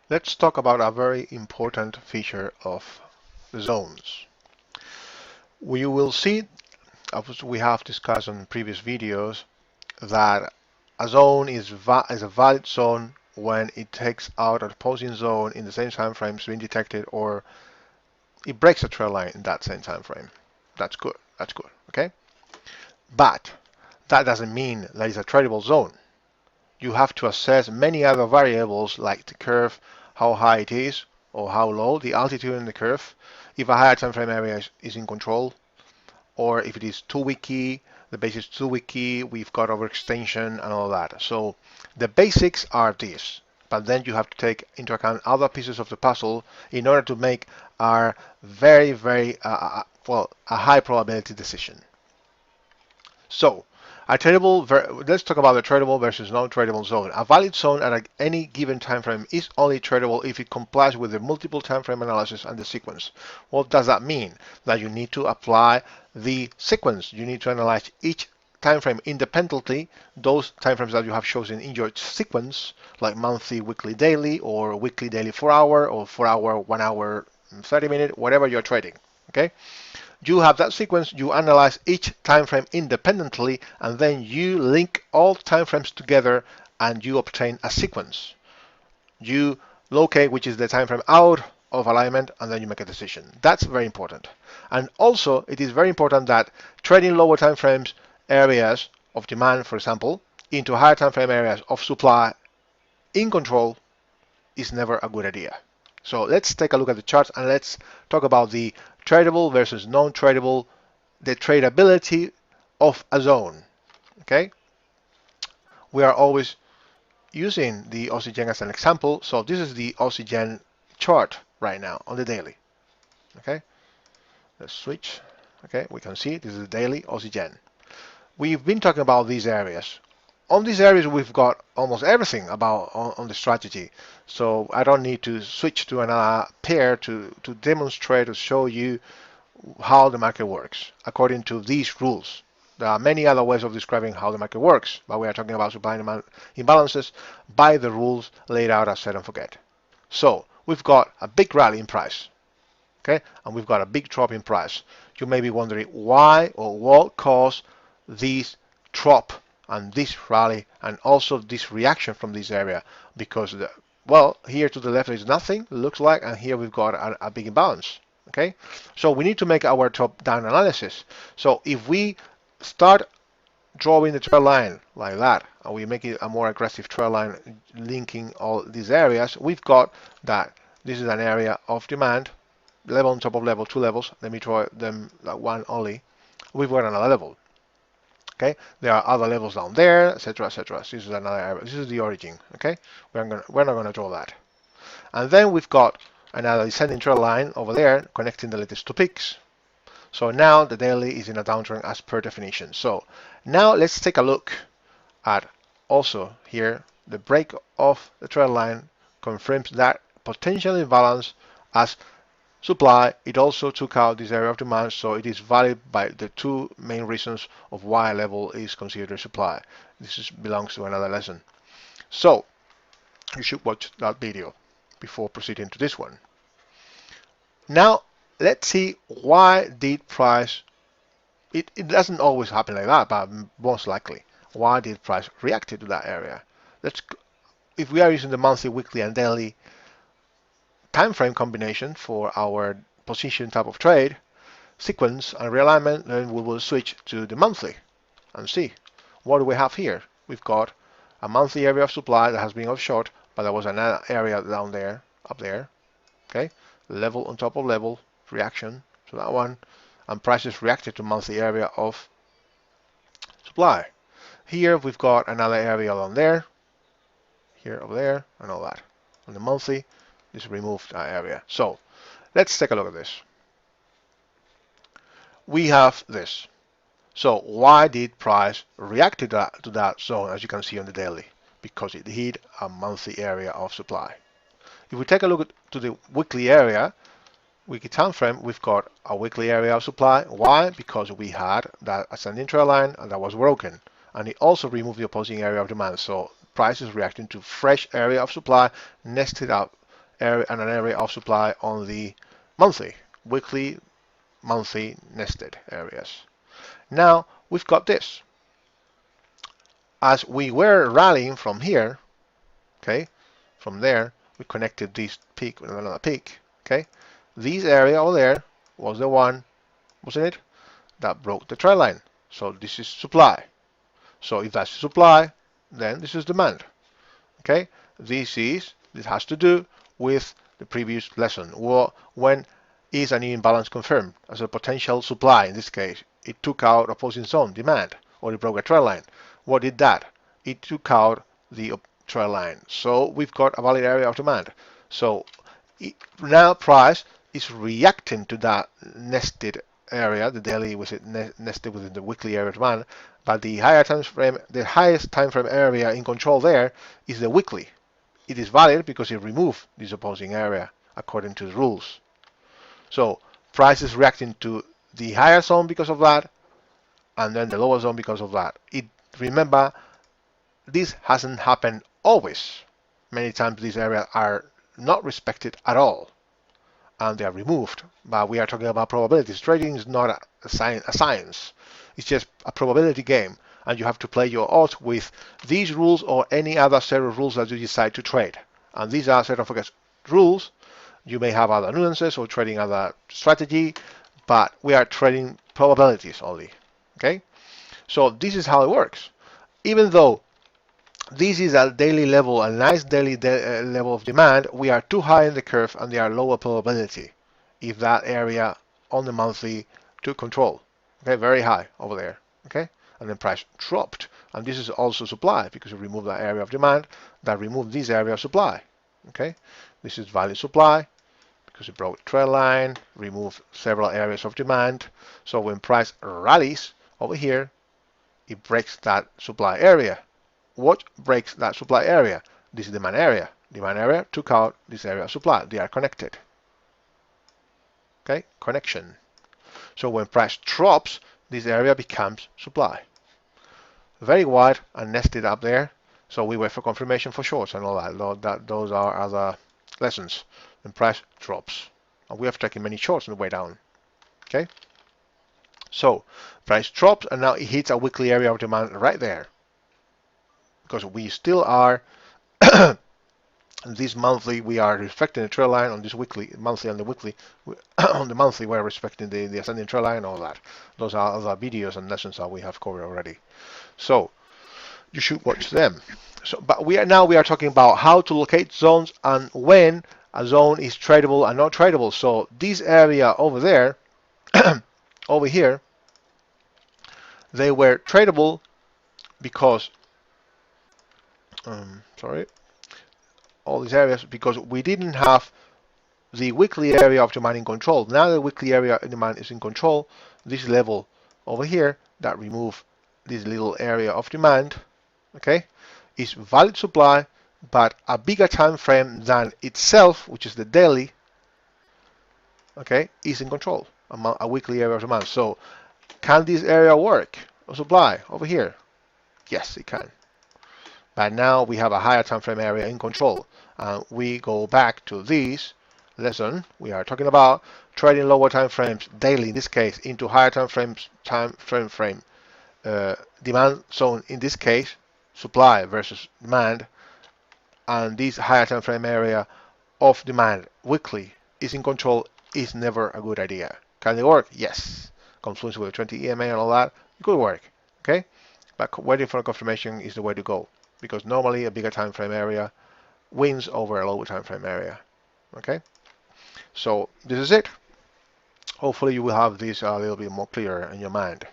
Let's talk about a very important feature of the zones. We will see, as we have discussed on previous videos, that a zone is a valid zone when it takes out an opposing zone in the same time frame being detected, or it breaks a trend line in that same time frame. That's good. That's good. Okay. But that doesn't mean that it's a tradable zone. You have to assess many other variables like the curve, how high it is or how low, the altitude in the curve, if a higher time frame area is in control, or if it is too wicky, the base is too wicky, we've got overextension and all that. So the basics are these, but then you have to take into account other pieces of the puzzle in order to make our very well, a high probability decision. So let's talk about the tradable versus non-tradable zone. A valid zone at any given time frame is only tradable if it complies with the multiple time frame analysis and the sequence. What does that mean? That you need to apply the sequence. You need to analyze each time frame independently, those time frames that you have chosen in your sequence, like monthly, weekly, daily, or weekly, daily, 4 hour, or 4 hour, 1 hour, 30 minute, whatever you're trading. Okay? You have that sequence, you analyze each time frame independently, and then you link all time frames together and you obtain a sequence. You locate which is the time frame out of alignment, and then you make a decision. That's very important. And also, it is very important that trading lower time frames areas of demand, for example, into higher time frame areas of supply in control is never a good idea. So let's take a look at the charts and let's talk about the tradable versus non-tradable, the tradability of a zone. Okay, we are always using the Aussie as an example. So this is the Aussie chart right now on the daily. Okay, let's switch. Okay, we can see this is the daily Aussie. We've been talking about these areas. On these areas, we've got almost everything about on the strategy. So I don't need to switch to another pair to demonstrate or show you how the market works according to these rules. There are many other ways of describing how the market works, but we are talking about supply and demand imbalances by the rules laid out as set and forget. So we've got a big rally in price, okay, and we've got a big drop in price. You may be wondering why or what caused this drop and this rally and also this reaction from this area, because well, here to the left is nothing, looks like, and here we've got a big imbalance. Okay, so we need to make our top-down analysis. So if we start drawing the trend line like that, and we make it a more aggressive trend line linking all these areas, we've got that this is an area of demand, level on top of level, two levels. Let me draw them like one only. We've got another level. Okay, there are other levels down there, etc., etc. This is another area. This is the origin. Okay, we're not going to draw that. And then we've got another descending trend line over there connecting the latest two peaks. So now the daily is in a downtrend as per definition. So now let's take a look at also here the break of the trend line confirms that potential imbalance as supply. It also took out this area of demand, so it is valid by the two main reasons of why a level is considered supply. This belongs to another lesson. So you should watch that video before proceeding to this one. Now let's see why did price, it doesn't always happen like that, but most likely, why did price react to that area? If we are using the monthly, weekly, and daily time frame combination for our position type of trade, sequence and realignment, then we will switch to the monthly and see what do we have here. We've got a monthly area of supply that has been offshort, but there was another area down there, up there. Okay, level on top of level, reaction to that one, and prices reacted to monthly area of supply. Here we've got another area down there, here, over there, and all that. On the monthly, this removed area. So let's take a look at this. We have this. So why did price react to that zone, as you can see on the daily? Because it hit a monthly area of supply. If we take a look to the weekly area, weekly time frame, we've got a weekly area of supply. Why? Because we had that ascending trend line and that was broken, and it also removed the opposing area of demand. So price is reacting to fresh area of supply nested up area and an area of supply on the monthly, weekly, monthly nested areas. Now we've got this. As we were rallying from here, okay, from there, we connected this peak with another peak, okay. This area over there was the one, wasn't it, that broke the trend line. So this is supply. So if that's supply, then this is demand, okay. This has to do with the previous lesson. Well, when is a new imbalance confirmed as a potential supply? In this case, it took out opposing zone demand, or it broke a trend line. What did that? It took out the trend line. So we've got a valid area of demand. So now price is reacting to that nested area, the daily was nested within the weekly area of demand, but the higher time frame, the highest time frame area in control there is the weekly. It is valid because it removed this opposing area according to the rules. So price is reacting to the higher zone because of that, and then the lower zone because of that. Remember, this hasn't happened always. Many times these areas are not respected at all, and they are removed. But we are talking about probabilities. Trading is not a science. It's just a probability game, and you have to play your odds with these rules or any other set of rules that you decide to trade. And these are set of rules. You may have other nuances or trading other strategy, but we are trading probabilities only. Okay, so this is how it works. Even though this is a daily level, a nice daily level of demand, we are too high in the curve and they are lower probability if that area on the monthly took control. Okay, very high over there. Okay, and then price dropped, and this is also supply because we removed that area of demand that removed this area of supply. Okay, this is valid supply because it broke the trend line, removed several areas of demand. So when price rallies over here, it breaks that supply area. What breaks that supply area? This is demand area. Demand area took out this area of supply. They are connected. Okay, connection. So when price drops, this area becomes supply. Very wide and nested up there. So we wait for confirmation for shorts and all that. Those are other lessons. When price drops, and we have taken many shorts on the way down. Okay. So price drops, and now it hits a weekly area of demand right there. Because we still are this monthly, we are respecting the trend line. On this weekly, monthly and the weekly, on the monthly we're respecting the ascending trend line and all that. Those are other videos and lessons that we have covered already, so you should watch them. So but we are talking about how to locate zones and when a zone is tradable and not tradable. So this area over there over here, they were tradable because all these areas, because we didn't have the weekly area of demand in control. Now the weekly area of demand is in control. This level over here that remove this little area of demand, okay, is valid supply, but a bigger time frame than itself, which is the daily, okay, is in control, a weekly area of demand. So can this area work of supply over here? Yes, it can. But now we have a higher time frame area in control. We go back to this lesson. We are talking about trading lower time frames daily, in this case, into higher time frames, demand zone, in this case, supply versus demand, and this higher time frame area of demand weekly is in control is never a good idea. Can it work? Yes. Confluence with 20 EMA and all that, it could work. Okay, but waiting for confirmation is the way to go, because normally a bigger time frame area wins over a lower time frame area. Okay, so this is it. Hopefully you will have this a little bit more clear in your mind.